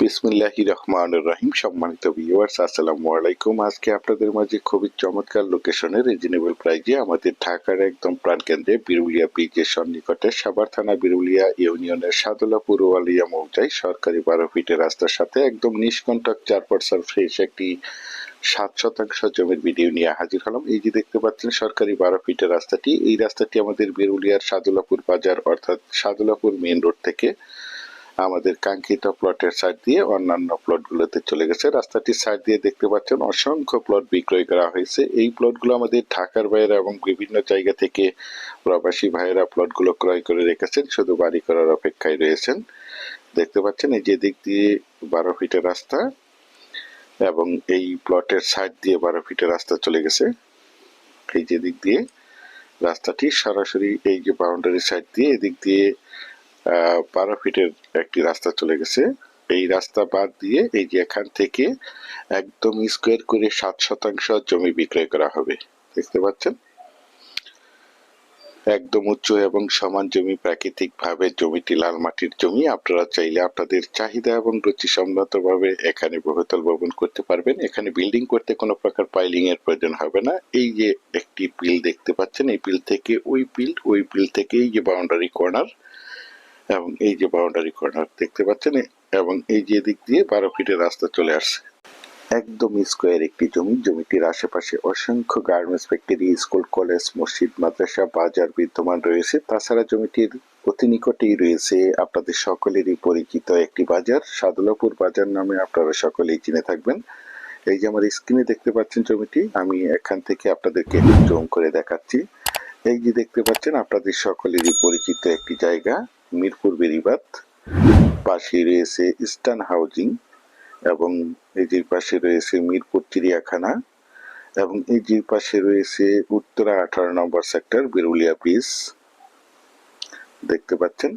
বিসমিল্লাহির রহমানির রহিম। সম্মানিত ভিউয়ার্স, আসসালামু আলাইকুম। আজকে আপনাদের মাঝে খুবই চমৎকার লোকেশনে রিজনেবল প্রাইজে আমাদের ঢাকার একদম প্রাণকেন্দ্রে বিরুলিয়া ব্রিজের সন্নিকটে সাভার থানা বিরুলিয়া ইউনিয়নের সাদুল্লাপুর ওয়ালিয়া মৌজায় সরকারি 12 ফিটের রাস্তার সাথে একদম নিষ্কণ্টক 4% ফ্রেশ একটি 7% জমির ভিডিও নিয়ে হাজির হলাম। এই যে দেখতে পাচ্ছেন সরকারি 12 ফিটের রাস্তাটি, এই রাস্তাটি আমাদের বিরুলিয়ার সাদুল্লাপুর বাজার অর্থাৎ সাদুল্লাপুর মেইন রোড থেকে আমাদের কাঙ্ক্ষিত প্লটের সাইড দিয়ে অন্যান্য প্লটগুলোতে চলে গেছে। রাস্তাটির সাইড দিয়ে দেখতে পাচ্ছেন অসংখ্য প্লট বিক্রয় করা হয়েছে। এই প্লটগুলো আমাদের ঢাকার বাইরে এবং বিভিন্ন জায়গা থেকে প্রবাসী ভাইয়েরা প্লটগুলো ক্রয় করে রেখেছেন, শুধু বাড়ি করার অপেক্ষায় রয়েছেন। দেখতে পাচ্ছেন এই যে দিক দিয়ে 12 ফিটের রাস্তা এবং এই প্লটের সাইড দিয়ে 12 ফিটের রাস্তা চলে গেছে। এই যে দিক দিয়ে রাস্তাটি সরাসরি এই যে বাউন্ডারি সাইড দিয়ে এদিক দিয়ে 12 ফিটের একটি রাস্তা চলে গেছে। এই রাস্তা বাদ দিয়ে এই যে এখান থেকে একদম স্কোয়ার করে 7% জমি বিক্রয় করা হবে। দেখতে পাচ্ছেন একদম উঁচু এবং সমান জমি, প্রাকৃতিক ভাবে জমিটি লাল মাটির জমি। আপনারা চাইলে আপনাদের চাহিদা এবং রুচি সম্মত ভাবে এখানে বহুতল ভবন করতে পারবেন। এখানে বিল্ডিং করতে কোনো প্রকার পাইলিং এর প্রয়োজন হবে না। এই যে একটি পিল দেখতে পাচ্ছেন, এই পিল থেকে ওই পিল থেকে এই যে বাউন্ডারি কর্নার এবং এই যে বাউন্ডারি কর্নার দেখতে পাচ্ছেন, এবং এই যে দিক দিয়ে 12 ফিটের রাস্তা চলে আসছে। একদম স্কোয়ার একটি জমি। জমিটির আশেপাশে অসংখ্য গার্মেন্টস ফ্যাক্টরি, স্কুল, কলেজ, মসজিদ, মাদ্রাসা, বাজার বিদ্যমান রয়েছে। তাছাড়া জমিটির অতি নিকটেই রয়েছে আপনাদের সকলেরই পরিচিত একটি বাজার, সাদুল্লাপুর বাজার নামে আপনারা সকলেই চিনে থাকবেন। এই যে আমার স্ক্রিনে দেখতে পাচ্ছেন জমিটি, আমি এখান থেকে আপনাদেরকে জুম করে দেখাচ্ছি। এই যে দেখতে পাচ্ছেন আপনাদের সকলেরই পরিচিত একটি জায়গা মিরপুর বেরিবাদ, পাশে রয়েছে ইস্টার্ন হাউজিং এবং এই যে পাশে রয়েছে মিরপুর চিড়িয়াখানা এবং এই যে পাশে রয়েছে উত্তরা 18 নম্বর সেক্টর বিরুলিয়া ব্রিজ। দেখতে পাচ্ছেন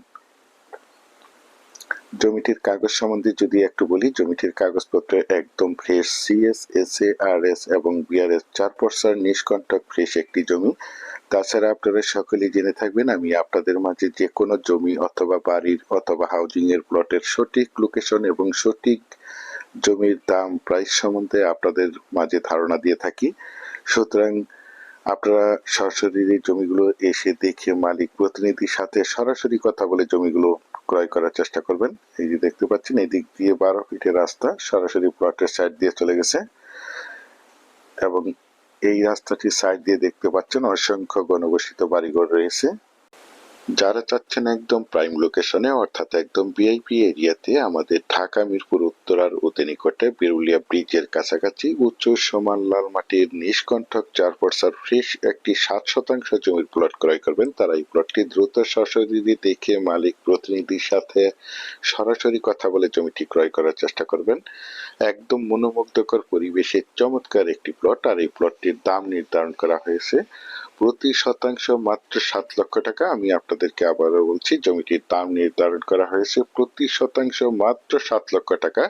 জমিটির কাগজ সম্বন্ধে যদি একটু বলি, জমিটির কাগজপত্র একদম ফ্রেশ, সিএস, এসএ, আরএস এবং বিআরএস 4% নিষ্কণ্টক ফ্রেশ একটি জমি। তাছাড়া আপনারা সকলেই জেনে থাকবেন আমি আপনাদের মাঝে যে কোনো জমি অথবা বাড়ির অথবা হাউজিং এর প্লটের সঠিক লোকেশন এবং সঠিক জমির দাম প্রাইস সম্বন্ধে আপনাদের মাঝে ধারণা দিয়ে থাকি। সুতরাং আপনারা সরাসরি জমিগুলো এসে দেখে মালিক প্রতিনিধির সাথে সরাসরি কথা বলে জমিগুলো ক্রয় করার চেষ্টা করবেন। এই যে দেখতে পাচ্ছেন এই দিক দিয়ে 12 ফিটের রাস্তা সরাসরি প্লটের সাইড দিয়ে চলে গেছে এবং এই রাস্তাটির সাইড দিয়ে দেখতে পাচ্ছেন অসংখ্য ঘনবসতিত বাড়িঘর রয়েছে। যারা চাচ্ছেন একদম প্রাইম লোকেশনে অর্থাৎ একদম ভিআইপি এরিয়াতে আমাদের ঢাকা মিরপুর উত্তরার অতি নিকটে বিরুলিয়া ব্রিজের কাছাকাছি উঁচু সমান লাল মাটির নিষ্কণ্টক 4% ফ্রেশ একটি 7% জমির প্লট ক্রয় করবেন, তারা এই প্লটটি দ্রুত সরাসরি দেখে মালিক প্রতিনিধির সাথে সরাসরি কথা বলে জমিটি ক্রয় করার চেষ্টা করবেন। একদম মনোমুগ্ধকর পরিবেশে চমৎকার একটি প্লট, আর এই প্লটটির দাম নির্ধারণ করা হয়েছে প্রতি শতাংশ মাত্র 7 লক্ষ টাকা। আমি আপনাদেরকে আবারও বলছি, জমিটির দাম নির্ধারণ করা হয়েছে প্রতি শতাংশ মাত্র 7 লক্ষ টাকা।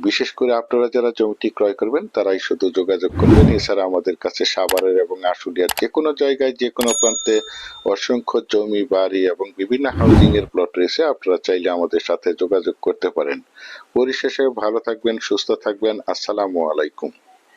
বিশেষ করে আপনারা যারা জমিটি ক্রয় করবেন তারাই শুধু যোগাযোগ করবেন। এছাড়া আমাদের কাছে সাভারের এবং আশুলিয়ার যে কোনো জায়গায় যে কোনো প্রান্তে অসংখ্য জমি, বাড়ি এবং বিভিন্ন হাউজিং এর প্লট রয়েছে। আপনারা চাইলে আমাদের সাথে যোগাযোগ করতে পারেন। পরিশেষে ভালো থাকবেন, সুস্থ থাকবেন। আসসালামু আলাইকুম।